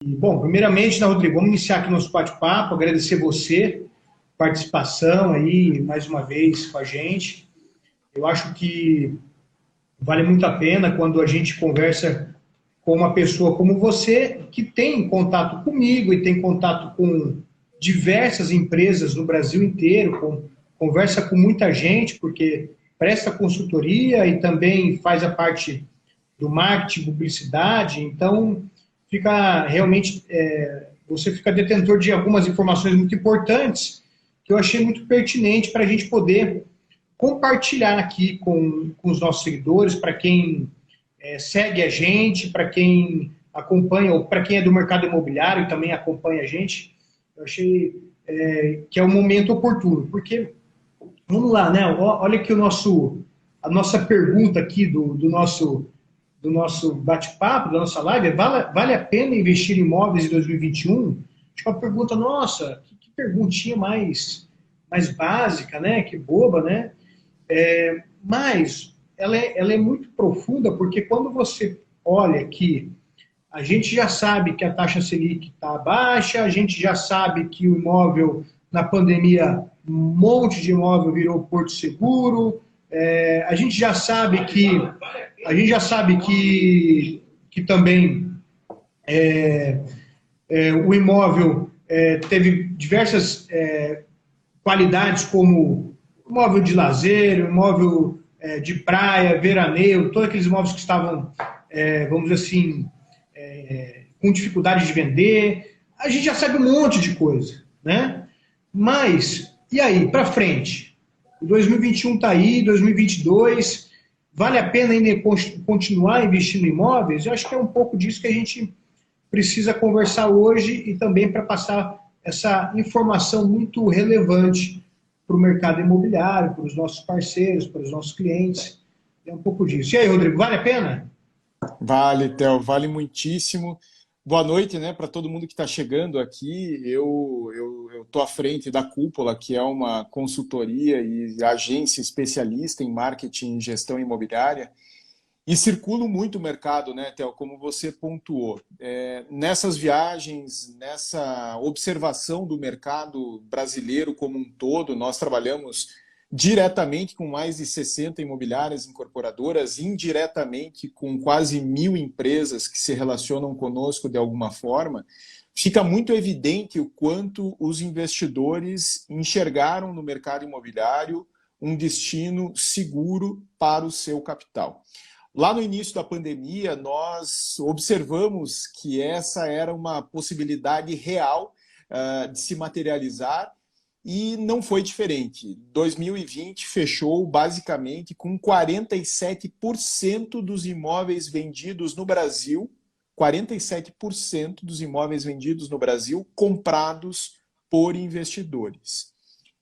Bom, primeiramente, né, Rodrigo, vamos iniciar aqui nosso bate-papo, agradecer você, participação aí, mais uma vez com a gente. Eu acho que vale muito a pena quando a gente conversa com uma pessoa como você, que tem contato comigo e tem contato com diversas empresas no Brasil inteiro, conversa com muita gente, porque presta consultoria e também faz a parte do marketing, publicidade, então fica realmente, você fica detentor de algumas informações muito importantes que eu achei muito pertinente para a gente poder compartilhar aqui com os nossos seguidores, para quem segue a gente, para quem acompanha, ou para quem é do mercado imobiliário e também acompanha a gente, eu achei que é o momento oportuno, porque, vamos lá, né? Olha aqui a nossa pergunta aqui do nosso bate-papo, da nossa live, vale a pena investir em imóveis em 2021? Acho que é uma pergunta, nossa, que perguntinha mais básica, né? Que boba, né? Mas ela é muito profunda, porque quando você olha que a gente já sabe que a taxa Selic está baixa, a gente já sabe que o imóvel, na pandemia, um monte de imóvel virou porto seguro, a gente já sabe que também o imóvel teve diversas qualidades, como imóvel de lazer, imóvel de praia, veraneio, todos aqueles imóveis que estavam, vamos dizer assim, com dificuldade de vender. A gente já sabe um monte de coisa, né? Mas, e aí, para frente? 2021 está aí, 2022, vale a pena ainda continuar investindo em imóveis? Eu acho que é um pouco disso que a gente precisa conversar hoje e também para passar essa informação muito relevante para o mercado imobiliário, para os nossos parceiros, para os nossos clientes. É um pouco disso. E aí, Rodrigo, vale a pena? Vale, Theo, vale muitíssimo. Boa noite, né, para todo mundo que está chegando aqui. Eu tô à frente da Cúpula, que é uma consultoria e agência especialista em marketing e gestão imobiliária. E circulo muito o mercado, né, Theo, como você pontuou. Nessas viagens, nessa observação do mercado brasileiro como um todo, nós trabalhamos diretamente com mais de 60 imobiliárias incorporadoras, indiretamente com quase 1.000 empresas que se relacionam conosco de alguma forma. Fica muito evidente o quanto os investidores enxergaram no mercado imobiliário um destino seguro para o seu capital. Lá no início da pandemia, nós observamos que essa era uma possibilidade real de se materializar e não foi diferente. 2020 fechou basicamente com 47% dos imóveis vendidos no Brasil, 47% dos imóveis vendidos no Brasil comprados por investidores.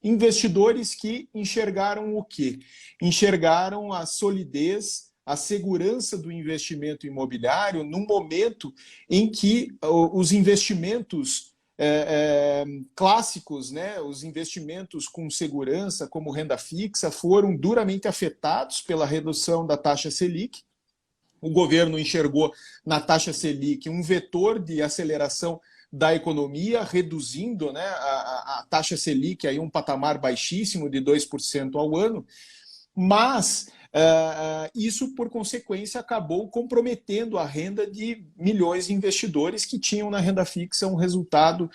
Investidores que enxergaram o quê? Enxergaram a solidez, a segurança do investimento imobiliário num momento em que os investimentos clássicos, né, os investimentos com segurança, como renda fixa, foram duramente afetados pela redução da taxa Selic. O governo enxergou na taxa Selic um vetor de aceleração da economia, reduzindo, né, a taxa Selic a um patamar baixíssimo de 2% ao ano, mas isso, por consequência, acabou comprometendo a renda de milhões de investidores que tinham na renda fixa um resultado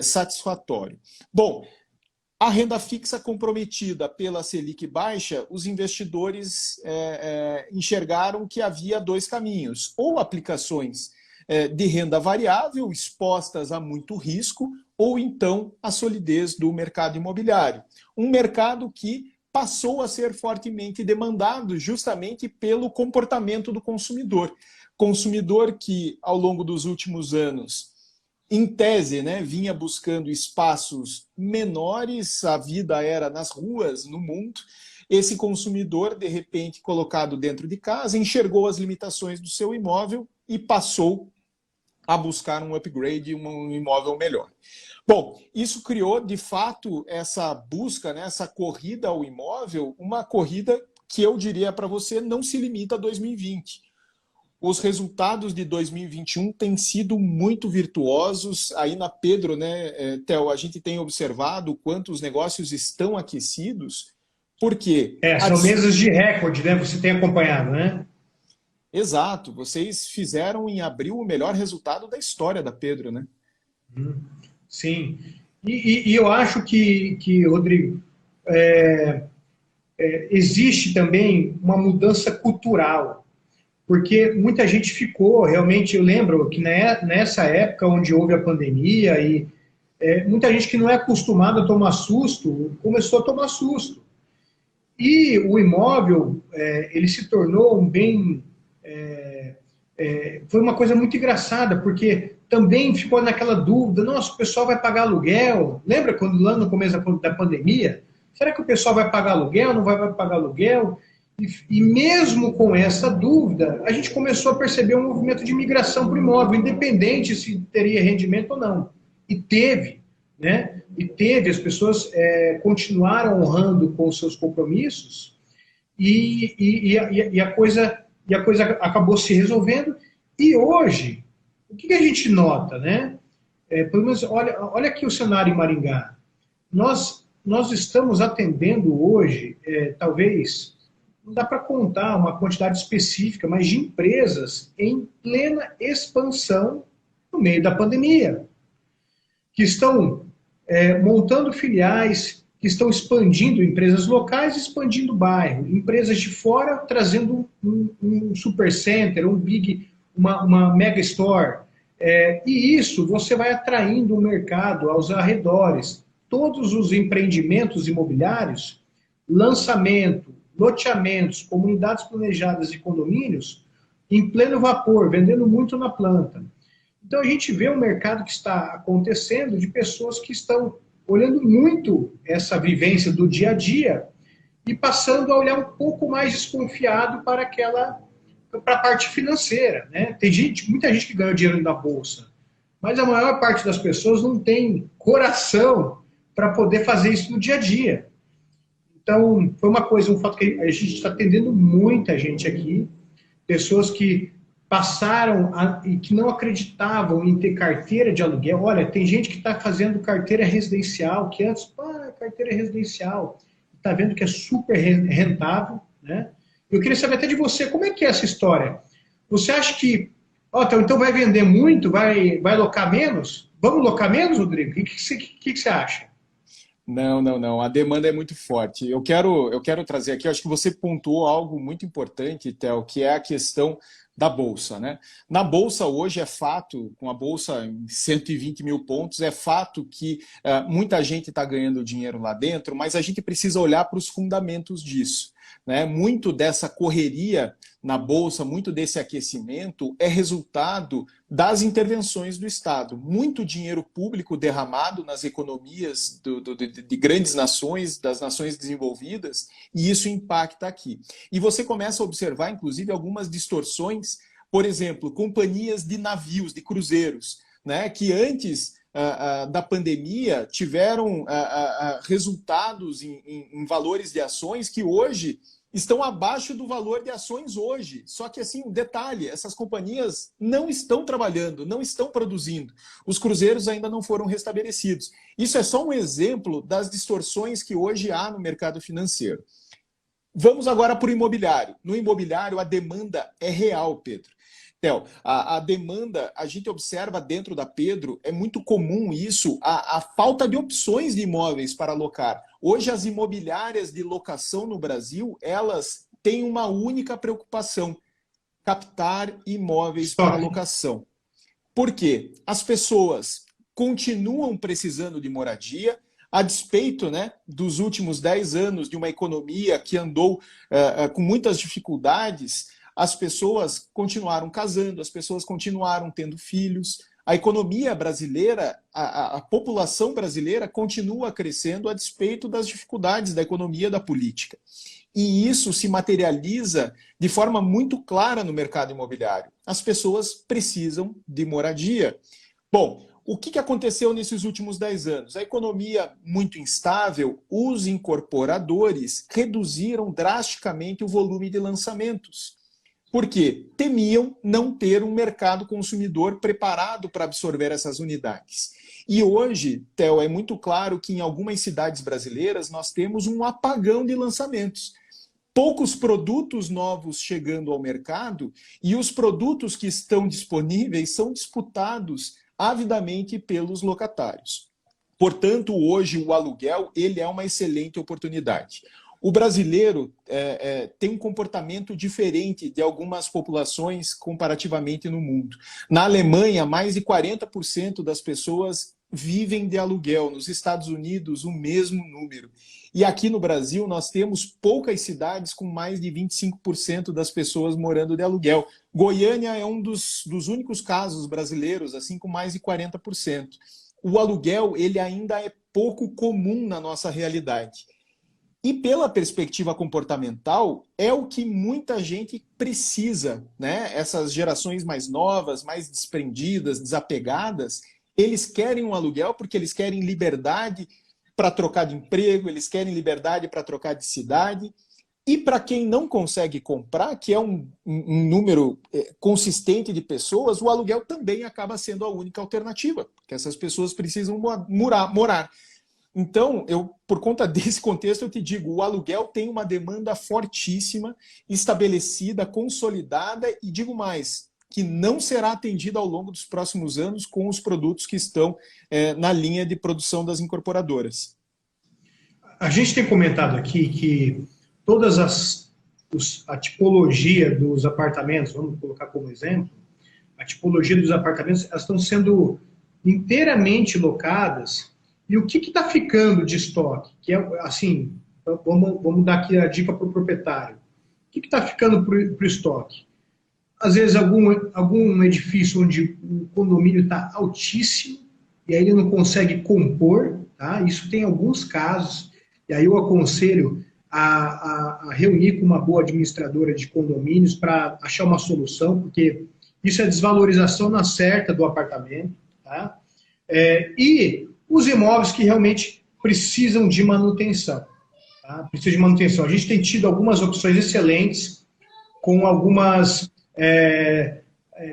satisfatório. Bom, a renda fixa comprometida pela Selic baixa, os investidores enxergaram que havia dois caminhos: ou aplicações de renda variável expostas a muito risco, ou então a solidez do mercado imobiliário. Um mercado que passou a ser fortemente demandado justamente pelo comportamento do consumidor. Consumidor que, ao longo dos últimos anos, em tese, né, vinha buscando espaços menores, a vida era nas ruas, no mundo. Esse consumidor, de repente, colocado dentro de casa, enxergou as limitações do seu imóvel e passou a buscar um upgrade, um imóvel melhor. Bom, isso criou, de fato, essa busca, né, essa corrida ao imóvel, uma corrida que eu diria para você não se limita a 2020. Os resultados de 2021 têm sido muito virtuosos. Aí na Pedro, né, Theo, a gente tem observado o quanto os negócios estão aquecidos, porque... São meses de recorde, né? Você tem acompanhado, né? Exato, vocês fizeram em abril o melhor resultado da história da Pedro, né? Sim. E eu acho que Rodrigo, existe também uma mudança cultural, porque muita gente ficou, realmente, eu lembro que nessa época onde houve a pandemia, muita gente que não é acostumada a tomar susto, começou a tomar susto. E o imóvel, ele se tornou um bem... foi uma coisa muito engraçada, porque também ficou naquela dúvida, nossa, o pessoal vai pagar aluguel? Lembra quando lá no começo da pandemia? Será que o pessoal vai pagar aluguel, não vai pagar aluguel? E mesmo com essa dúvida, a gente começou a perceber um movimento de migração para o imóvel, independente se teria rendimento ou não. E teve, né? E teve, as pessoas continuaram honrando com os seus compromissos e a coisa acabou se resolvendo. E hoje, o que a gente nota, né? Pelo menos, olha aqui o cenário em Maringá. Nós estamos atendendo hoje, talvez, não dá para contar uma quantidade específica, mas de empresas em plena expansão no meio da pandemia, que estão montando filiais, que estão expandindo empresas locais, expandindo bairro, empresas de fora trazendo um supercenter, uma mega store. E isso você vai atraindo o mercado aos arredores. Todos os empreendimentos imobiliários, lançamento, loteamentos, comunidades planejadas e condomínios, em pleno vapor, vendendo muito na planta. Então a gente vê um mercado que está acontecendo de pessoas que estão olhando muito essa vivência do dia a dia e passando a olhar um pouco mais desconfiado para a parte financeira, né? Tem muita gente que ganha dinheiro na bolsa, mas a maior parte das pessoas não tem coração para poder fazer isso no dia a dia. Então, foi um fato que a gente está atendendo muita gente aqui, pessoas que passaram e que não acreditavam em ter carteira de aluguel. Olha, tem gente que está fazendo carteira residencial, que antes, carteira residencial, está vendo que é super rentável, né? Eu queria saber até de você, como é que é essa história? Você acha que, então vai vender muito, vai locar menos? Vamos locar menos, Rodrigo? O que você acha? Não. A demanda é muito forte. Eu quero trazer aqui, eu acho que você pontuou algo muito importante, Theo, que é a questão da Bolsa, né? Na Bolsa hoje é fato, com a Bolsa em 120 mil pontos, é fato que muita gente está ganhando dinheiro lá dentro, mas a gente precisa olhar para os fundamentos disso, né? Muito dessa correria na Bolsa, muito desse aquecimento é resultado das intervenções do Estado. Muito dinheiro público derramado nas economias de grandes nações, das nações desenvolvidas, e isso impacta aqui. E você começa a observar, inclusive, algumas distorções, por exemplo, companhias de navios, de cruzeiros, né, que antes da pandemia tiveram resultados em valores de ações que hoje estão abaixo do valor de ações hoje. Só que, assim, um detalhe, essas companhias não estão trabalhando, não estão produzindo. Os cruzeiros ainda não foram restabelecidos. Isso é só um exemplo das distorções que hoje há no mercado financeiro. Vamos agora para o imobiliário. No imobiliário, a demanda é real, Pedro. Theo, a demanda, a gente observa dentro da Pedro, é muito comum isso, a falta de opções de imóveis para alocar. Hoje, as imobiliárias de locação no Brasil, elas têm uma única preocupação: captar imóveis para locação. Por quê? As pessoas continuam precisando de moradia, a despeito, né, dos últimos 10 anos de uma economia que andou com muitas dificuldades. As pessoas continuaram casando, as pessoas continuaram tendo filhos. A economia brasileira, a população brasileira continua crescendo a despeito das dificuldades da economia da política. E isso se materializa de forma muito clara no mercado imobiliário. As pessoas precisam de moradia. Bom, o que aconteceu nesses últimos 10 anos? A economia muito instável, os incorporadores reduziram drasticamente o volume de lançamentos. Por quê? Temiam não ter um mercado consumidor preparado para absorver essas unidades. E hoje, Theo, é muito claro que em algumas cidades brasileiras nós temos um apagão de lançamentos. Poucos produtos novos chegando ao mercado e os produtos que estão disponíveis são disputados avidamente pelos locatários. Portanto, hoje o aluguel ele é uma excelente oportunidade. O brasileiro tem um comportamento diferente de algumas populações comparativamente no mundo. Na Alemanha, mais de 40% das pessoas vivem de aluguel. Nos Estados Unidos, o mesmo número. E aqui no Brasil, nós temos poucas cidades com mais de 25% das pessoas morando de aluguel. Goiânia é um dos únicos casos brasileiros, assim, com mais de 40%. O aluguel ele ainda é pouco comum na nossa realidade. E pela perspectiva comportamental, é o que muita gente precisa, né? Essas gerações mais novas, mais desprendidas, desapegadas, eles querem um aluguel porque eles querem liberdade para trocar de emprego, eles querem liberdade para trocar de cidade. E para quem não consegue comprar, que é um número consistente de pessoas, o aluguel também acaba sendo a única alternativa, porque essas pessoas precisam morar. Então, por conta desse contexto, eu te digo, o aluguel tem uma demanda fortíssima, estabelecida, consolidada e, digo mais, que não será atendida ao longo dos próximos anos com os produtos que estão na linha de produção das incorporadoras. A gente tem comentado aqui que a tipologia dos apartamentos, vamos colocar como exemplo, a tipologia dos apartamentos, elas estão sendo inteiramente locadas. E o que está ficando de estoque? Que é assim, vamos dar aqui a dica para o proprietário. O que está ficando para o estoque? Às vezes algum edifício onde o condomínio está altíssimo e aí ele não consegue compor, tá? Isso tem alguns casos, e aí eu aconselho a reunir com uma boa administradora de condomínios para achar uma solução, porque isso é desvalorização na certa do apartamento, tá? E os imóveis que realmente precisam de manutenção. Tá? Precisa de manutenção. A gente tem tido algumas opções excelentes com algumas...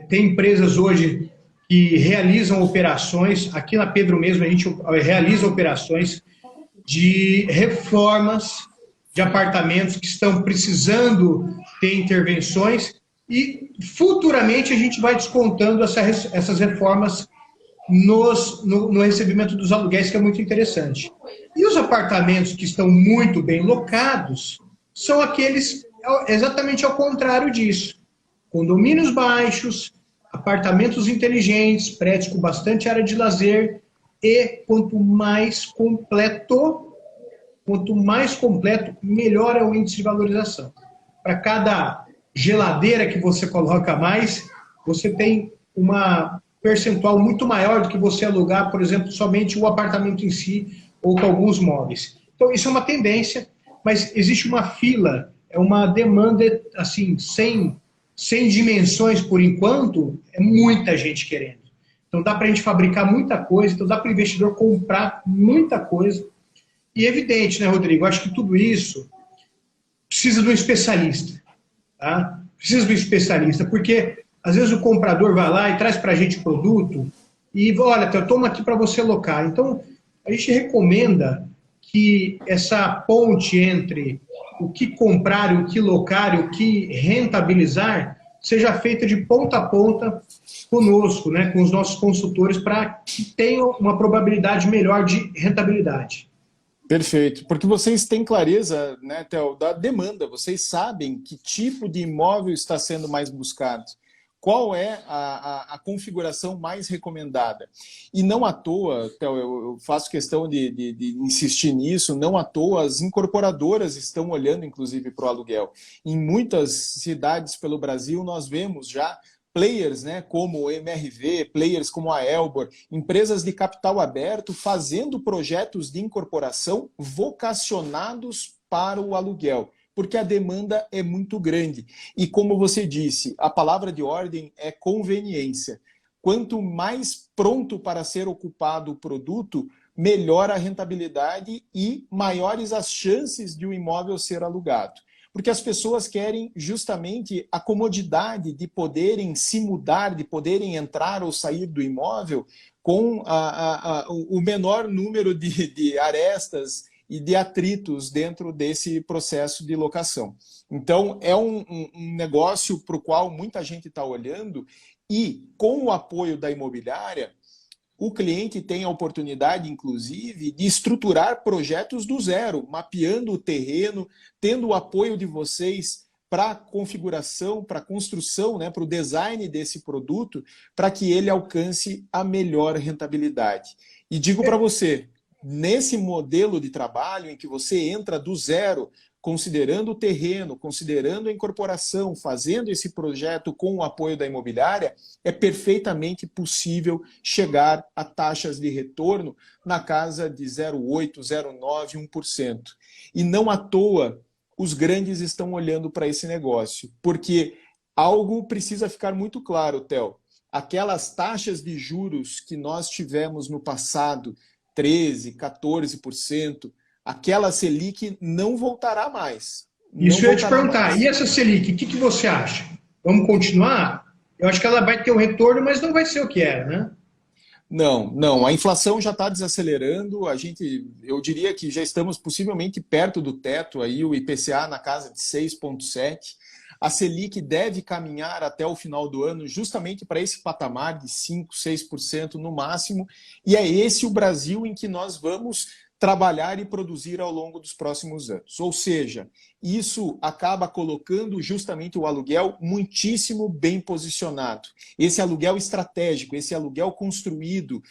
tem empresas hoje que realizam operações, aqui na Pedro mesmo a gente realiza operações de reformas de apartamentos que estão precisando ter intervenções e futuramente a gente vai descontando essas reformas no recebimento dos aluguéis, que é muito interessante. E os apartamentos que estão muito bem locados são aqueles exatamente ao contrário disso. Condomínios baixos, apartamentos inteligentes, prédios com bastante área de lazer e quanto mais completo, melhor é o índice de valorização. Para cada geladeira que você coloca mais, você tem uma percentual muito maior do que você alugar, por exemplo, somente o apartamento em si ou com alguns móveis. Então, isso é uma tendência, mas existe uma fila, é uma demanda, assim, sem dimensões por enquanto, é muita gente querendo. Então, dá para a gente fabricar muita coisa, então dá para o investidor comprar muita coisa. E é evidente, né, Rodrigo? Acho que tudo isso precisa de um especialista, tá? Precisa de um especialista, porque às vezes o comprador vai lá e traz para a gente o produto e, olha, eu tomo aqui para você alocar. Então, a gente recomenda que essa ponte entre o que comprar, o que locar e o que rentabilizar seja feita de ponta a ponta conosco, né, com os nossos consultores, para que tenham uma probabilidade melhor de rentabilidade. Perfeito, porque vocês têm clareza, né, Theo, da demanda, vocês sabem que tipo de imóvel está sendo mais buscado. Qual é a configuração mais recomendada? E não à toa, Theo, eu faço questão de insistir nisso, não à toa as incorporadoras estão olhando, inclusive, para o aluguel. Em muitas cidades pelo Brasil, nós vemos já players, né, como o MRV, players como a Elbor, empresas de capital aberto fazendo projetos de incorporação vocacionados para o aluguel, porque a demanda é muito grande. E como você disse, a palavra de ordem é conveniência. Quanto mais pronto para ser ocupado o produto, melhor a rentabilidade e maiores as chances de o imóvel ser alugado. Porque as pessoas querem justamente a comodidade de poderem se mudar, de poderem entrar ou sair do imóvel com o menor número de arestas e de atritos dentro desse processo de locação. Então, é um negócio para o qual muita gente está olhando e, com o apoio da imobiliária, o cliente tem a oportunidade, inclusive, de estruturar projetos do zero, mapeando o terreno, tendo o apoio de vocês para a configuração, para a construção, né, para o design desse produto, para que ele alcance a melhor rentabilidade. E digo para você, nesse modelo de trabalho em que você entra do zero, considerando o terreno, considerando a incorporação, fazendo esse projeto com o apoio da imobiliária, é perfeitamente possível chegar a taxas de retorno na casa de 0,8%, 0,9%, 1%. E não à toa os grandes estão olhando para esse negócio, porque algo precisa ficar muito claro, Theo. Aquelas taxas de juros que nós tivemos no passado, 13%, 14%, aquela Selic não voltará mais. Isso eu ia te perguntar. E essa Selic, o que você acha? Vamos continuar? Eu acho que ela vai ter um retorno, mas não vai ser o que era, né? Não. A inflação já está desacelerando. Eu diria que já estamos possivelmente perto do teto, aí o IPCA na casa de 6,7%. A Selic deve caminhar até o final do ano justamente para esse patamar de 5%, 6% no máximo. E é esse o Brasil em que nós vamos trabalhar e produzir ao longo dos próximos anos. Ou seja, isso acaba colocando justamente o aluguel muitíssimo bem posicionado. Esse aluguel estratégico, esse aluguel construído.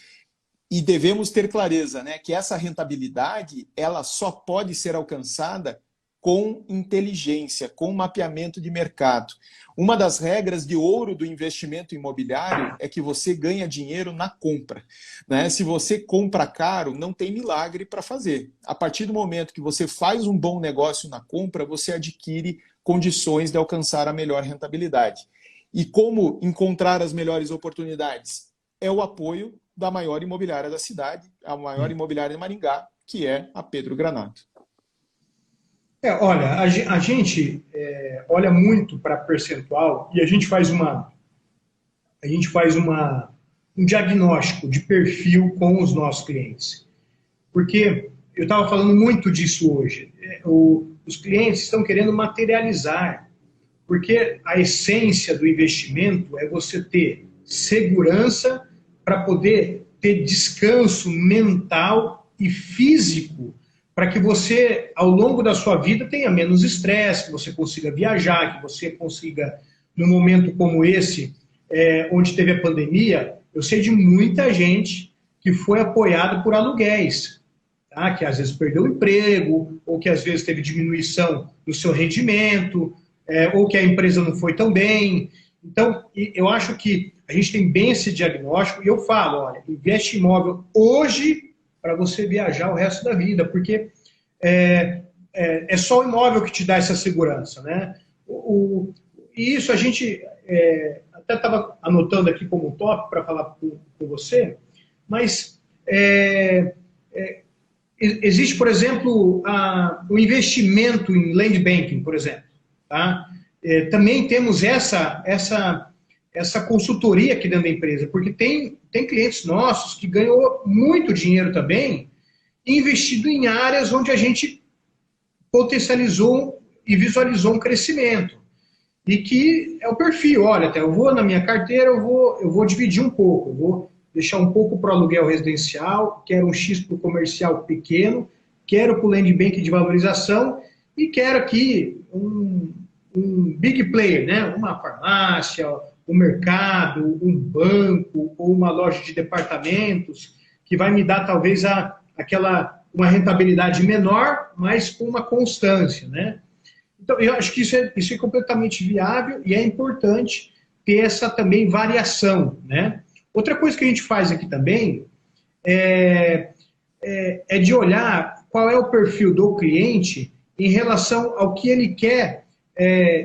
E devemos ter clareza, né, que essa rentabilidade ela só pode ser alcançada com inteligência, com mapeamento de mercado. Uma das regras de ouro do investimento imobiliário é que você ganha dinheiro na compra, né? Se você compra caro, não tem milagre para fazer. A partir do momento que você faz um bom negócio na compra, você adquire condições de alcançar a melhor rentabilidade. E como encontrar as melhores oportunidades? É o apoio da maior imobiliária da cidade, a maior imobiliária de Maringá, que é a Pedro Granato. Olha, a gente olha muito para percentual e a gente faz um diagnóstico de perfil com os nossos clientes. Porque eu estava falando muito disso hoje. Os clientes estão querendo materializar, porque a essência do investimento é você ter segurança para poder ter descanso mental e físico, para que você, ao longo da sua vida, tenha menos estresse, que você consiga viajar, que você consiga, num momento como esse, onde teve a pandemia, eu sei de muita gente que foi apoiada por aluguéis, tá? Que às vezes perdeu o emprego, ou que às vezes teve diminuição do seu rendimento, ou que a empresa não foi tão bem. Então, eu acho que a gente tem bem esse diagnóstico, e eu falo, olha, investe em imóvel hoje para você viajar o resto da vida, porque é só o imóvel que te dá essa segurança, né? E isso a gente até estava anotando aqui como um tópico para falar com você, mas existe, por exemplo, o investimento em land banking, por exemplo. Tá? Também temos essa consultoria aqui dentro da empresa, porque tem clientes nossos que ganhou muito dinheiro também investido em áreas onde a gente potencializou e visualizou um crescimento. E que é o perfil, olha, até eu vou na minha carteira, eu vou dividir um pouco, eu vou deixar um pouco para o aluguel residencial, quero um X para o comercial pequeno, quero para o land bank de valorização e quero aqui um big player, né? Uma farmácia, um mercado, um banco ou uma loja de departamentos que vai me dar talvez uma rentabilidade menor, mas com uma constância, né? Então, eu acho que isso é completamente viável e é importante ter essa também variação, né? Outra coisa que a gente faz aqui também é de olhar qual é o perfil do cliente em relação ao que ele quer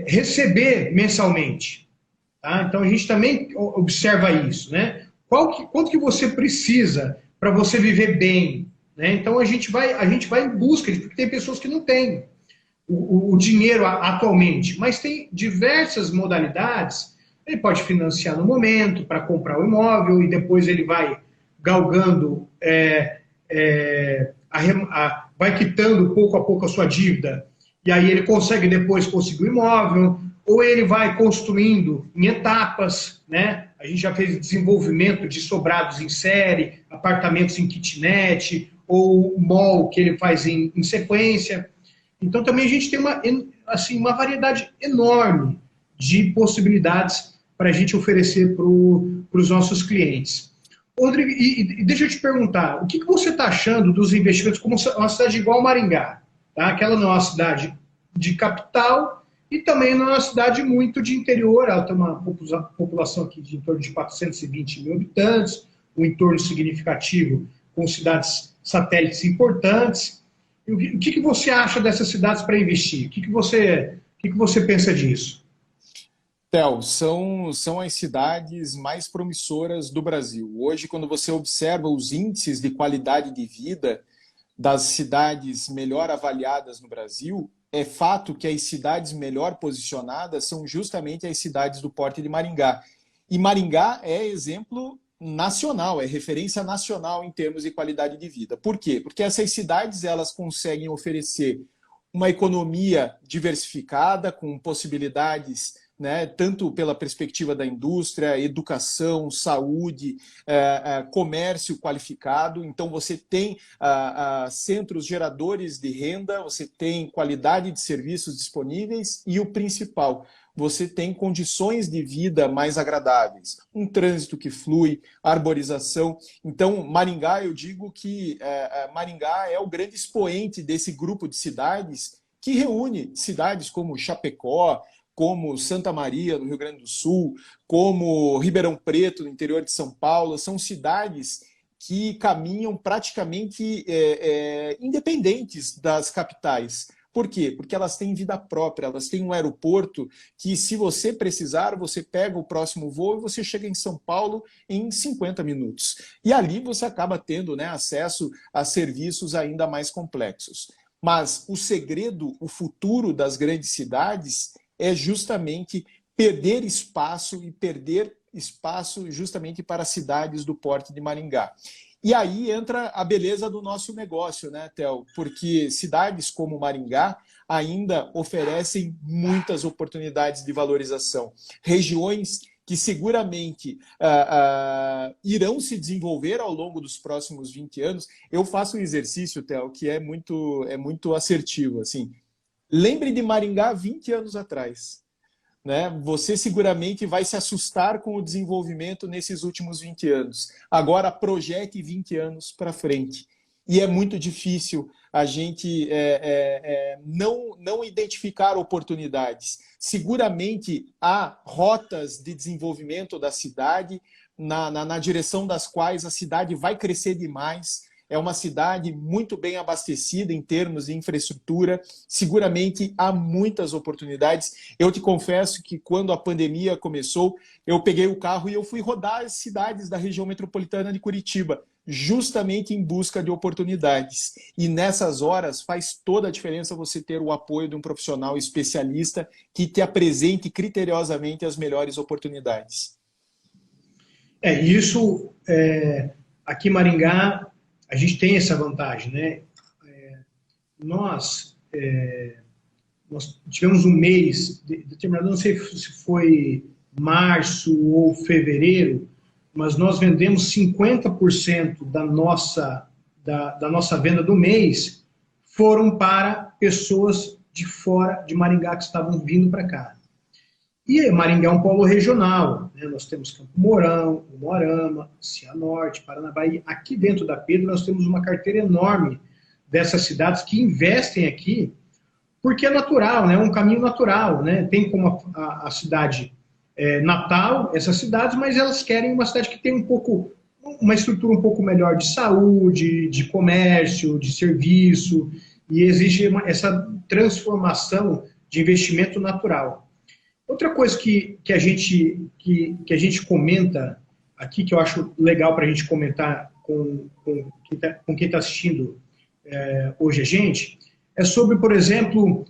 receber mensalmente. Tá? Então, a gente também observa isso, né? Quanto que você precisa para você viver bem? Né? Então, a gente vai em busca, porque tem pessoas que não têm. o dinheiro atualmente, mas tem diversas modalidades. Ele pode financiar no momento para comprar o imóvel e depois ele vai galgando, vai quitando pouco a pouco a sua dívida e aí ele consegue depois conseguir o imóvel, ou ele vai construindo em etapas, né? A gente já fez desenvolvimento de sobrados em série, apartamentos em kitnet, ou mall que ele faz em sequência. Então também a gente tem uma variedade enorme de possibilidades para a gente oferecer para os nossos clientes. Rodrigo, e deixa eu te perguntar, o que você está achando dos investimentos como uma cidade igual Maringá? Tá? Aquela não é uma cidade de capital e também não é uma cidade muito de interior, ela tem uma população aqui de em torno de 420 mil habitantes, um entorno significativo com cidades satélites importantes. E o que você acha dessas cidades para investir? O que você pensa disso? Theo, são as cidades mais promissoras do Brasil. Hoje, quando você observa os índices de qualidade de vida das cidades melhor avaliadas no Brasil, é fato que as cidades melhor posicionadas são justamente as cidades do porte de Maringá. E Maringá é exemplo nacional, é referência nacional em termos de qualidade de vida. Por quê? Porque essas cidades elas conseguem oferecer uma economia diversificada, com possibilidades, né, tanto pela perspectiva da indústria, educação, saúde, comércio qualificado. Então, você tem centros geradores de renda, você tem qualidade de serviços disponíveis e, o principal, você tem condições de vida mais agradáveis, um trânsito que flui, arborização. Então, Maringá, eu digo que Maringá é o grande expoente desse grupo de cidades que reúne cidades como Chapecó, como Santa Maria, no Rio Grande do Sul, como Ribeirão Preto, no interior de São Paulo. São cidades que caminham praticamente independentes das capitais. Por quê? Porque elas têm vida própria, elas têm um aeroporto que, se você precisar, você pega o próximo voo e você chega em São Paulo em 50 minutos. E ali você acaba tendo, né, acesso a serviços ainda mais complexos. Mas o segredo, o futuro das grandes cidades é justamente perder espaço justamente para cidades do porte de Maringá. E aí entra a beleza do nosso negócio, né, Theo? Porque cidades como Maringá ainda oferecem muitas oportunidades de valorização. Regiões que seguramente irão se desenvolver ao longo dos próximos 20 anos. Eu faço um exercício, Theo, que é muito assertivo. Assim. Lembre de Maringá 20 anos atrás. Né? Você seguramente vai se assustar com o desenvolvimento nesses últimos 20 anos. Agora, projete 20 anos para frente. E é muito difícil a gente não identificar oportunidades. Seguramente há rotas de desenvolvimento da cidade, na direção das quais a cidade vai crescer demais. É uma cidade muito bem abastecida em termos de infraestrutura. Seguramente há muitas oportunidades. Eu te confesso que quando a pandemia começou, eu peguei o carro e eu fui rodar as cidades da região metropolitana de Curitiba, justamente em busca de oportunidades. E nessas horas faz toda a diferença você ter o apoio de um profissional especialista que te apresente criteriosamente as melhores oportunidades. Isso, aqui em Maringá, a gente tem essa vantagem, né? Nós tivemos um mês determinado, não sei se foi março ou fevereiro, mas nós vendemos 50% da nossa venda do mês foram para pessoas de fora de Maringá que estavam vindo para cá. E Maringá é um polo regional, né? Nós temos Campo Mourão, Umuarama, Cianorte, Paranabaí. Aqui dentro da Pedro nós temos uma carteira enorme dessas cidades que investem aqui, porque é natural, né? É um caminho natural, né? Tem como a cidade natal, essas cidades, mas elas querem uma cidade que tem uma estrutura um pouco melhor de saúde, de comércio, de serviço, e existe essa transformação de investimento natural. Outra coisa que a gente comenta aqui, que eu acho legal para a gente comentar com quem está assistindo hoje a gente, é sobre, por exemplo,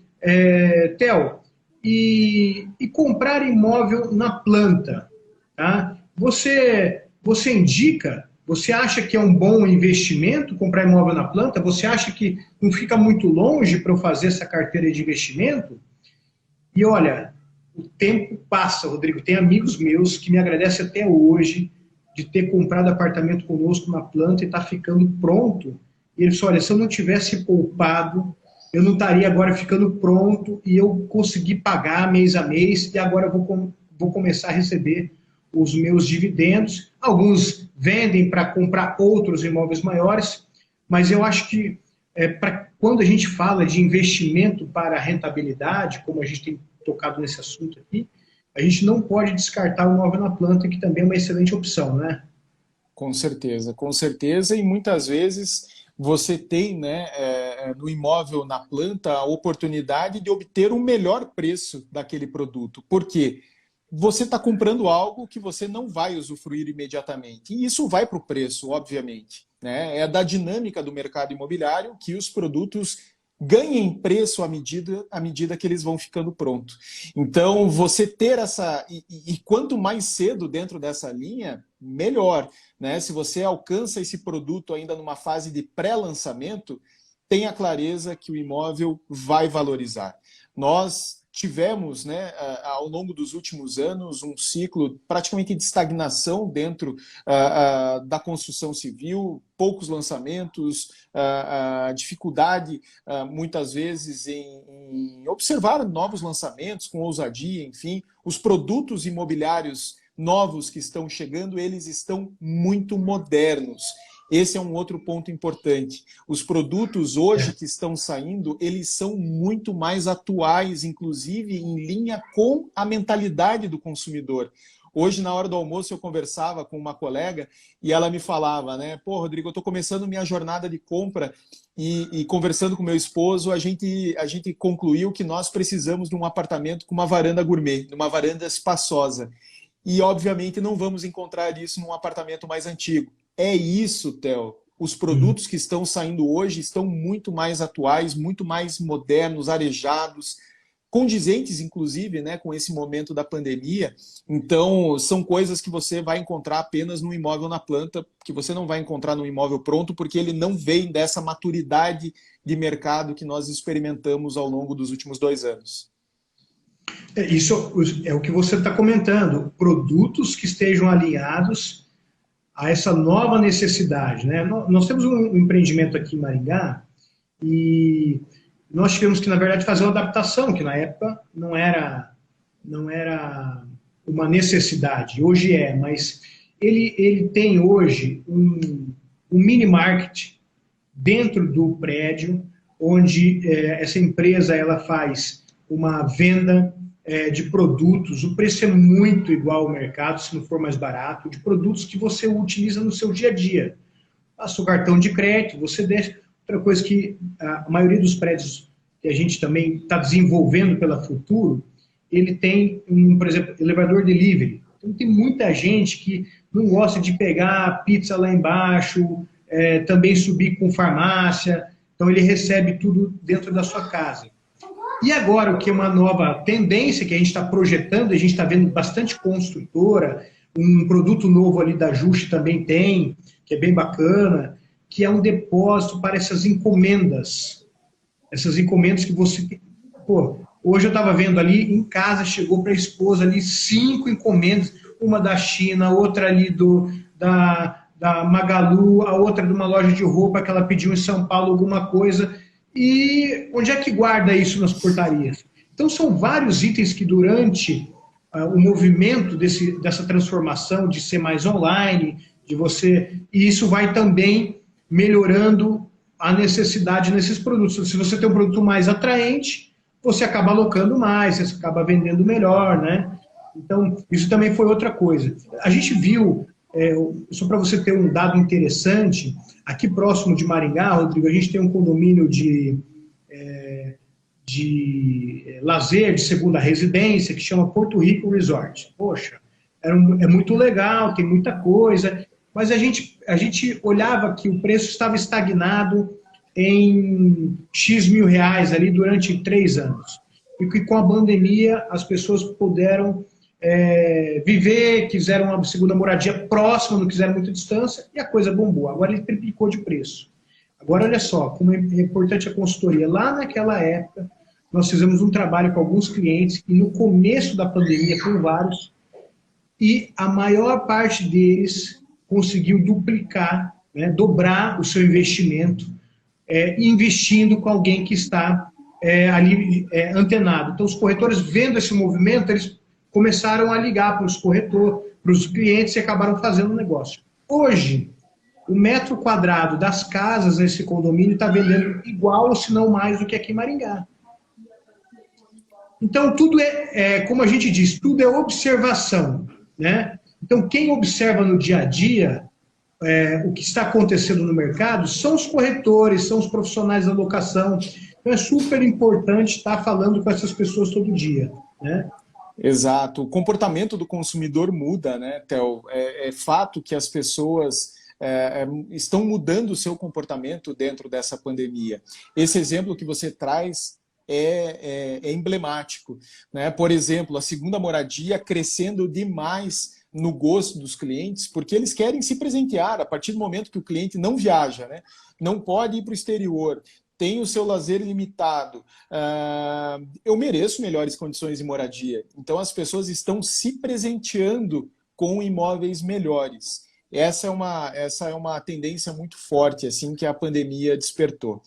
Theo, e comprar imóvel na planta, tá? Você indica, você acha que é um bom investimento comprar imóvel na planta? Você acha que não fica muito longe para eu fazer essa carteira de investimento? E olha, o tempo passa, Rodrigo. Tem amigos meus que me agradecem até hoje de ter comprado apartamento conosco na planta e está ficando pronto. E ele disse, olha, se eu não tivesse poupado, eu não estaria agora ficando pronto e eu consegui pagar mês a mês e agora eu vou começar a receber os meus dividendos. Alguns vendem para comprar outros imóveis maiores, mas eu acho que quando a gente fala de investimento para rentabilidade, como a gente tem tocado nesse assunto aqui, a gente não pode descartar o imóvel na planta, que também é uma excelente opção, né? Com certeza, e muitas vezes você tem, né, no imóvel na planta a oportunidade de obter o melhor preço daquele produto. Por quê? Você está comprando algo que você não vai usufruir imediatamente. E isso vai para o preço, obviamente, né? É da dinâmica do mercado imobiliário que os produtos ganhem preço à medida que eles vão ficando prontos. Então, você ter essa... E quanto mais cedo dentro dessa linha, melhor, né? Se você alcança esse produto ainda numa fase de pré-lançamento, tenha clareza que o imóvel vai valorizar. Nós tivemos, né, ao longo dos últimos anos, um ciclo praticamente de estagnação dentro da construção civil, poucos lançamentos, dificuldade, muitas vezes, em observar novos lançamentos com ousadia, enfim. Os produtos imobiliários novos que estão chegando, eles estão muito modernos. Esse é um outro ponto importante. Os produtos hoje que estão saindo, eles são muito mais atuais, inclusive em linha com a mentalidade do consumidor. Hoje, na hora do almoço, eu conversava com uma colega e ela me falava, né? Pô, Rodrigo, eu estou começando minha jornada de compra e conversando com meu esposo, a gente concluiu que nós precisamos de um apartamento com uma varanda gourmet, uma varanda espaçosa. E, obviamente, não vamos encontrar isso num apartamento mais antigo. É isso, Theo. Os produtos que estão saindo hoje estão muito mais atuais, muito mais modernos, arejados, condizentes, inclusive, né, com esse momento da pandemia. Então, são coisas que você vai encontrar apenas no imóvel na planta, que você não vai encontrar no imóvel pronto, porque ele não vem dessa maturidade de mercado que nós experimentamos ao longo dos últimos 2 anos. Isso é o que você está comentando. Produtos que estejam alinhados a essa nova necessidade, né? Nós temos um empreendimento aqui em Maringá e nós tivemos que, na verdade, fazer uma adaptação, que na época não era uma necessidade, hoje é, mas ele tem hoje um mini market dentro do prédio, onde essa empresa ela faz uma venda de produtos, o preço é muito igual ao mercado, se não for mais barato, de produtos que você utiliza no seu dia a dia. Passa o cartão de crédito, você deixa... Outra coisa que a maioria dos prédios que a gente também está desenvolvendo pela Futuro, ele tem, por exemplo, elevador delivery. Então tem muita gente que não gosta de pegar a pizza lá embaixo, também subir com farmácia, então ele recebe tudo dentro da sua casa. E agora, o que é uma nova tendência que a gente está projetando, a gente está vendo bastante construtora, um produto novo ali da Juste também tem, que é bem bacana, que é um depósito para essas encomendas. Essas encomendas que você... Pô, hoje eu estava vendo ali, em casa, chegou para a esposa ali 5 encomendas, uma da China, outra ali da Magalu, a outra de uma loja de roupa que ela pediu em São Paulo alguma coisa... E onde é que guarda isso nas portarias? Então, são vários itens que durante o movimento dessa transformação de ser mais online, de você... E isso vai também melhorando a necessidade nesses produtos. Se você tem um produto mais atraente, você acaba alocando mais, você acaba vendendo melhor, né? Então, isso também foi outra coisa. A gente viu... só para você ter um dado interessante, aqui próximo de Maringá, Rodrigo, a gente tem um condomínio de lazer, de segunda residência, que chama Porto Rico Resort. Poxa, é muito legal, tem muita coisa, mas a gente olhava que o preço estava estagnado, em X mil reais ali durante 3 anos. E que com a pandemia as pessoas puderam viver, quiseram uma segunda moradia próxima, não quiseram muita distância, e a coisa bombou. Agora ele triplicou de preço. Agora, olha só, como é importante a consultoria. Lá naquela época, nós fizemos um trabalho com alguns clientes, e no começo da pandemia, com vários, e a maior parte deles conseguiu duplicar, né, dobrar o seu investimento, investindo com alguém que está ali antenado. Então, os corretores, vendo esse movimento, eles começaram a ligar para os corretores, para os clientes e acabaram fazendo um negócio. Hoje, o metro quadrado das casas nesse condomínio está vendendo igual, ou se não mais, do que aqui em Maringá. Então, tudo como a gente diz, tudo é observação, né? Então, quem observa no dia a dia o que está acontecendo no mercado são os corretores, são os profissionais da locação. Então, é super importante estar falando com essas pessoas todo dia, né? Exato. O comportamento do consumidor muda, né, Theo? É fato que as pessoas estão mudando o seu comportamento dentro dessa pandemia. Esse exemplo que você traz é emblemático, né? Por exemplo, a segunda moradia crescendo demais no gosto dos clientes, porque eles querem se presentear a partir do momento que o cliente não viaja, né? Não pode ir para o exterior, tem o seu lazer limitado. Eu mereço melhores condições de moradia. Então as pessoas estão se presenteando com imóveis melhores. Essa é uma tendência muito forte assim que a pandemia despertou.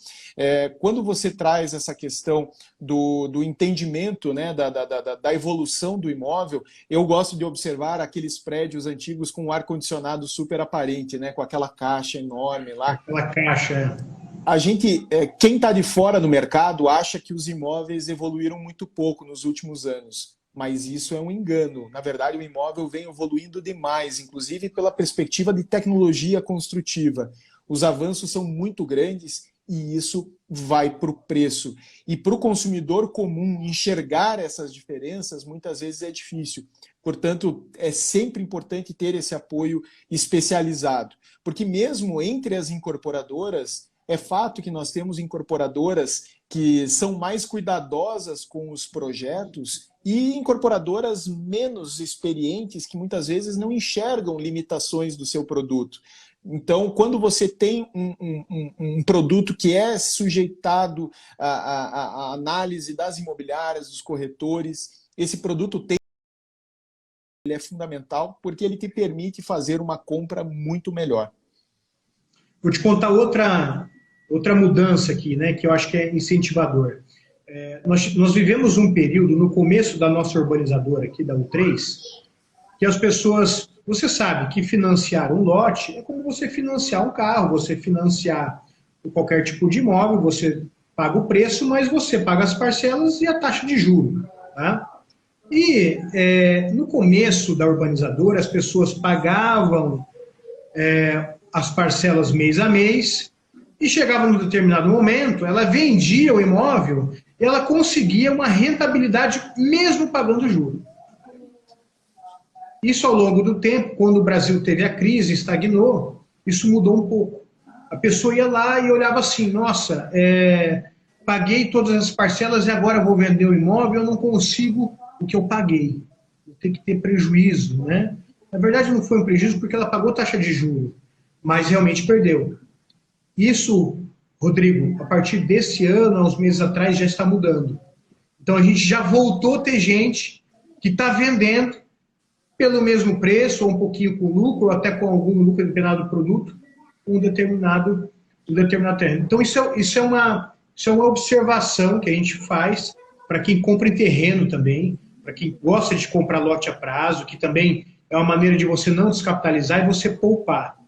Quando você traz essa questão do entendimento, né, da evolução do imóvel, eu gosto de observar aqueles prédios antigos com ar-condicionado super aparente, né, com aquela caixa enorme lá. Aquela caixa, A gente, quem está de fora do mercado acha que os imóveis evoluíram muito pouco nos últimos anos. Mas isso é um engano. Na verdade, o imóvel vem evoluindo demais, inclusive pela perspectiva de tecnologia construtiva. Os avanços são muito grandes e isso vai para o preço. E para o consumidor comum enxergar essas diferenças, muitas vezes é difícil. Portanto, é sempre importante ter esse apoio especializado. Porque mesmo entre as incorporadoras, é fato que nós temos incorporadoras que são mais cuidadosas com os projetos e incorporadoras menos experientes que muitas vezes não enxergam limitações do seu produto. Então, quando você tem um produto que é sujeitado à análise das imobiliárias, dos corretores, esse produto ele é fundamental porque ele te permite fazer uma compra muito melhor. Vou te contar outra mudança aqui, né, que eu acho que é incentivador. Nós vivemos um período, no começo da nossa urbanizadora aqui, da U3, que as pessoas, você sabe que financiar um lote é como você financiar um carro, você financiar qualquer tipo de imóvel, você paga o preço, mas você paga as parcelas e a taxa de juros. Tá? E no começo da urbanizadora, as pessoas pagavam as parcelas mês a mês, e chegava num determinado momento, ela vendia o imóvel e ela conseguia uma rentabilidade mesmo pagando juros. Isso ao longo do tempo, quando o Brasil teve a crise, estagnou, isso mudou um pouco. A pessoa ia lá e olhava assim, nossa, paguei todas as parcelas e agora vou vender o imóvel, eu não consigo o que eu paguei. Eu tenho que ter prejuízo, né? Na verdade não foi um prejuízo porque ela pagou taxa de juros, mas realmente perdeu. Isso, Rodrigo, a partir desse ano, há uns meses atrás, já está mudando. Então, a gente já voltou a ter gente que está vendendo pelo mesmo preço, ou um pouquinho com lucro, ou até com algum lucro determinado produto, um determinado terreno. Então, isso é uma observação que a gente faz para quem compra em terreno também, para quem gosta de comprar lote a prazo, que também é uma maneira de você não descapitalizar e você poupar.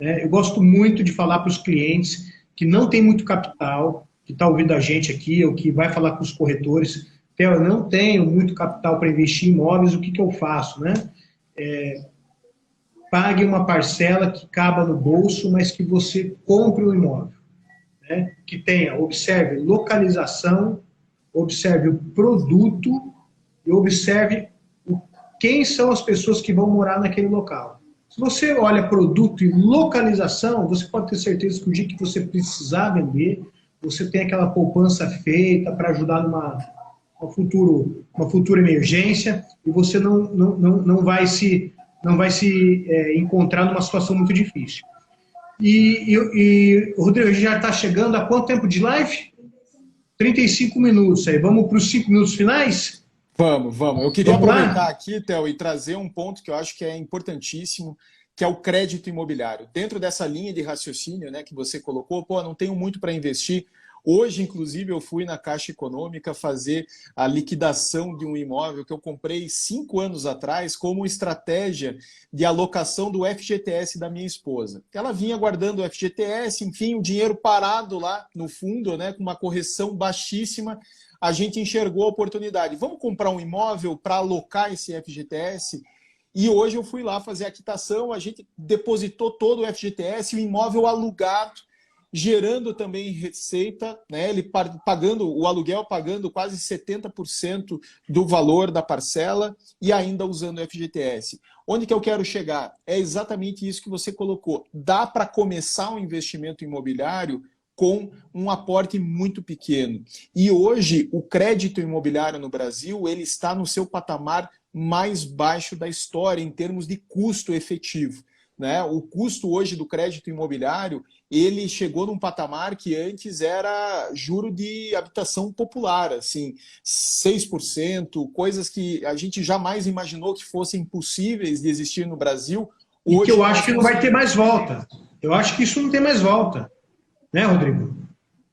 Eu gosto muito de falar para os clientes que não tem muito capital, que está ouvindo a gente aqui, ou que vai falar com os corretores, eu não tenho muito capital para investir em imóveis, o que eu faço? Né? Pague uma parcela que caba no bolso, mas que você compre um imóvel. Né? Que tenha, observe localização, observe o produto e observe quem são as pessoas que vão morar naquele local. Se você olha produto e localização, você pode ter certeza que o dia que você precisar vender, você tem aquela poupança feita para ajudar uma futura emergência e você não vai se encontrar numa situação muito difícil. Rodrigo, a gente já está chegando a quanto tempo de live? 35 minutos aí. Vamos para os 5 minutos finais? Vamos. Eu queria aproveitar aqui, Theo, e trazer um ponto que eu acho que é importantíssimo, que é o crédito imobiliário. Dentro dessa linha de raciocínio, né, que você colocou, não tenho muito para investir. Hoje, inclusive, eu fui na Caixa Econômica fazer a liquidação de um imóvel que eu comprei 5 anos atrás como estratégia de alocação do FGTS da minha esposa. Ela vinha guardando o FGTS, enfim, o dinheiro parado lá no fundo, né, com uma correção baixíssima. A gente enxergou a oportunidade. Vamos comprar um imóvel para alocar esse FGTS? E hoje eu fui lá fazer a quitação, a gente depositou todo o FGTS, o imóvel alugado, gerando também receita, né? Ele pagando o aluguel, pagando quase 70% do valor da parcela e ainda usando o FGTS. Onde que eu quero chegar? É exatamente isso que você colocou. Dá para começar um investimento imobiliário com um aporte muito pequeno. E hoje o crédito imobiliário no Brasil ele está no seu patamar mais baixo da história em termos de custo efetivo. Né? O custo hoje do crédito imobiliário ele chegou num patamar que antes era juro de habitação popular, assim, 6%, coisas que a gente jamais imaginou que fossem possíveis de existir no Brasil. Hoje, e que eu acho que não vai ter mais volta. Eu acho que isso não tem mais volta. Né, Rodrigo?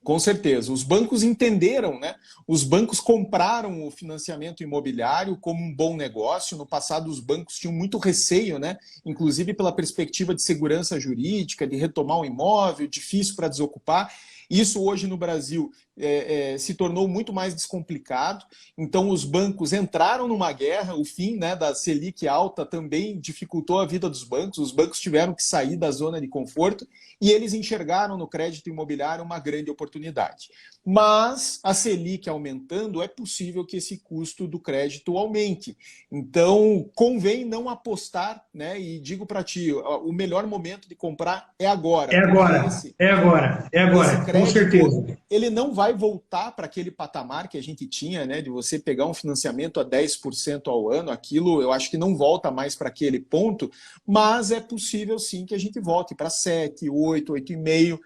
Com certeza. Os bancos entenderam, né? Os bancos compraram o financiamento imobiliário como um bom negócio. No passado, os bancos tinham muito receio, né? Inclusive pela perspectiva de segurança jurídica, de retomar o imóvel, difícil para desocupar. Isso hoje no Brasil se tornou muito mais descomplicado. Então, os bancos entraram numa guerra. O fim, né, da Selic alta também dificultou a vida dos bancos. Os bancos tiveram que sair da zona de conforto e eles enxergaram no crédito imobiliário uma grande oportunidade. Mas a Selic aumentando, é possível que esse custo do crédito aumente. Então, convém não apostar, né? E digo para ti, o melhor momento de comprar é agora. É agora, esse crédito, com certeza. Ele não vai voltar para aquele patamar que a gente tinha, né? De você pegar um financiamento a 10% ao ano, aquilo eu acho que não volta mais para aquele ponto, mas é possível sim que a gente volte para 7, 8, 8,5%.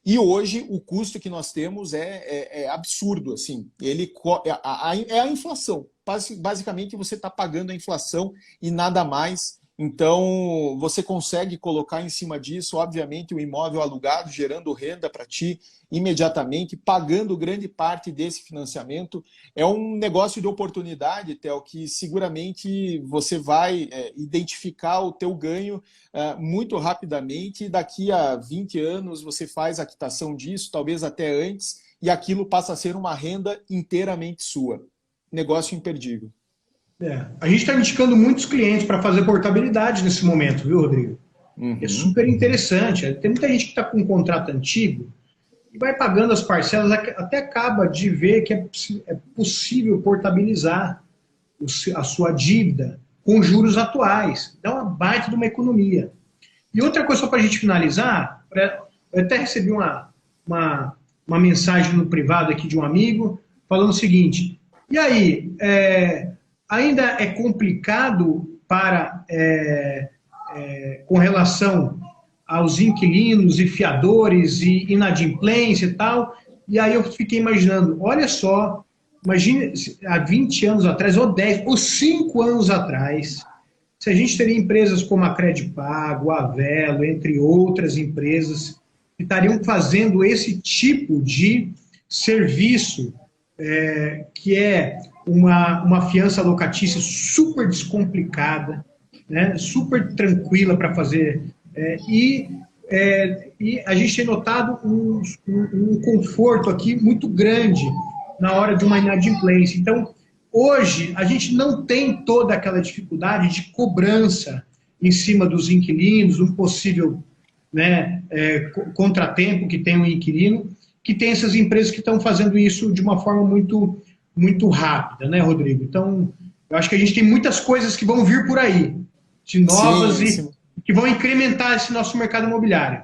E hoje o custo que nós temos é absurdo, assim. É a inflação. Basicamente você está pagando a inflação e nada mais. Então você consegue colocar em cima disso, obviamente, o imóvel alugado, gerando renda para ti imediatamente, pagando grande parte desse financiamento. É um negócio de oportunidade, Theo, que seguramente você vai identificar o teu ganho muito rapidamente. Daqui a 20 anos você faz a quitação disso, talvez até antes, e aquilo passa a ser uma renda inteiramente sua. Negócio imperdível. A gente está indicando muitos clientes para fazer portabilidade nesse momento, viu, Rodrigo? Uhum. É super interessante. Tem muita gente que está com um contrato antigo e vai pagando as parcelas, até acaba de ver que é possível portabilizar a sua dívida com juros atuais. Dá uma baita de uma economia. E outra coisa, só para a gente finalizar, eu até recebi uma mensagem no privado aqui de um amigo falando o seguinte: e aí, ainda é complicado com relação aos inquilinos e fiadores e inadimplência e tal. E aí eu fiquei imaginando, olha só, imagine há 20 anos atrás, ou 10, ou 5 anos atrás, se a gente teria empresas como a Credipago, a Velo, entre outras empresas, que estariam fazendo esse tipo de serviço, que é uma fiança locatícia super descomplicada, né, super tranquila para fazer, e a gente tem notado um conforto aqui muito grande na hora de uma inadimplência. Então, hoje, a gente não tem toda aquela dificuldade de cobrança em cima dos inquilinos, um possível, né, contratempo que tem um inquilino, que tem essas empresas que estão fazendo isso de uma forma muito, muito rápida, né, Rodrigo? Então, eu acho que a gente tem muitas coisas que vão vir por aí, de novas que vão incrementar esse nosso mercado imobiliário.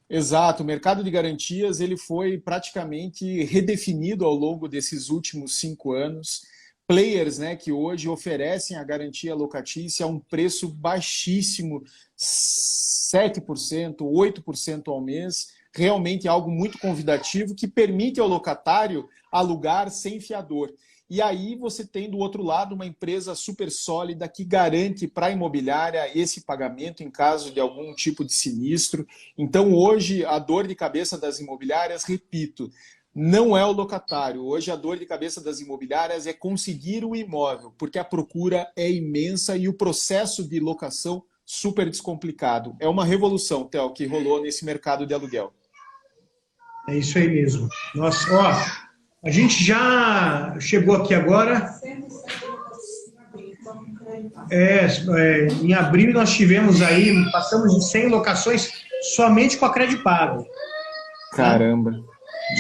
Exato, o mercado de garantias ele foi praticamente redefinido ao longo desses últimos 5 anos. Players, né, que hoje oferecem a garantia locatícia a um preço baixíssimo, 7%, 8% ao mês, realmente algo muito convidativo que permite ao locatário alugar sem fiador. E aí você tem do outro lado uma empresa super sólida que garante para a imobiliária esse pagamento em caso de algum tipo de sinistro. Então hoje a dor de cabeça das imobiliárias, repito, não é o locatário. Hoje a dor de cabeça das imobiliárias é conseguir o imóvel, porque a procura é imensa e o processo de locação super descomplicado. É uma revolução, Theo, que rolou nesse mercado de aluguel. É isso aí mesmo. Nossa, ó, a gente já chegou aqui agora. Em abril nós tivemos aí, passamos de 100 locações somente com a Credipago. Caramba.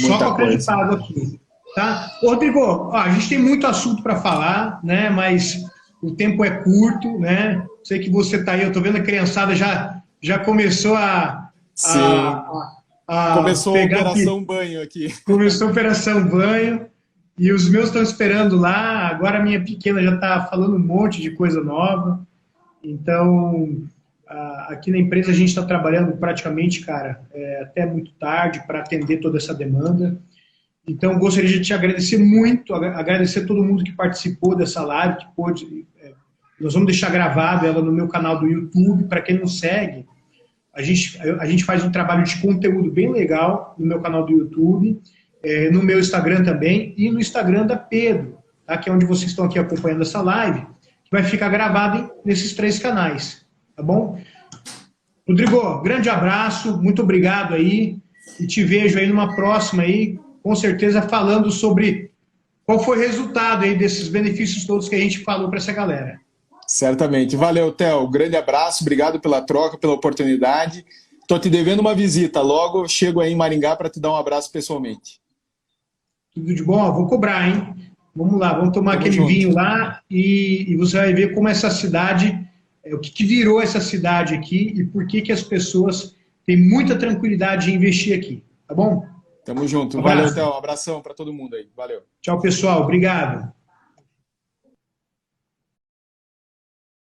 Só com a Credipago aqui. Tá? Rodrigo, ó, a gente tem muito assunto para falar, né? Mas o tempo é curto, né? Sei que você está aí, eu estou vendo a criançada já começou começou a operação banho aqui. Começou a operação banho e os meus estão esperando lá. Agora a minha pequena já está falando um monte de coisa nova. Então, aqui na empresa a gente está trabalhando praticamente, cara, até muito tarde para atender toda essa demanda. Então, gostaria de te agradecer muito, agradecer a todo mundo que participou dessa live, que pôde. Nós vamos deixar gravado ela no meu canal do YouTube. Para quem não segue, a gente faz um trabalho de conteúdo bem legal no meu canal do YouTube, no meu Instagram também e no Instagram da Pedro, tá? Que é onde vocês estão aqui acompanhando essa live, que vai ficar gravado nesses 3 canais, tá bom? Rodrigo, grande abraço, muito obrigado aí e te vejo aí numa próxima aí, com certeza falando sobre qual foi o resultado aí desses benefícios todos que a gente falou para essa galera. Certamente. Valeu, Theo. Grande abraço, obrigado pela troca, pela oportunidade. Estou te devendo uma visita. Logo chego aí em Maringá para te dar um abraço pessoalmente. Tudo de bom? Vou cobrar, hein? Vamos lá, vamos tomar aquele vinho lá e você vai ver como essa cidade, o que virou essa cidade aqui e por que as pessoas têm muita tranquilidade em investir aqui. Tá bom? Tamo junto. Valeu, Theo. Um abração para todo mundo aí. Valeu. Tchau, pessoal. Obrigado.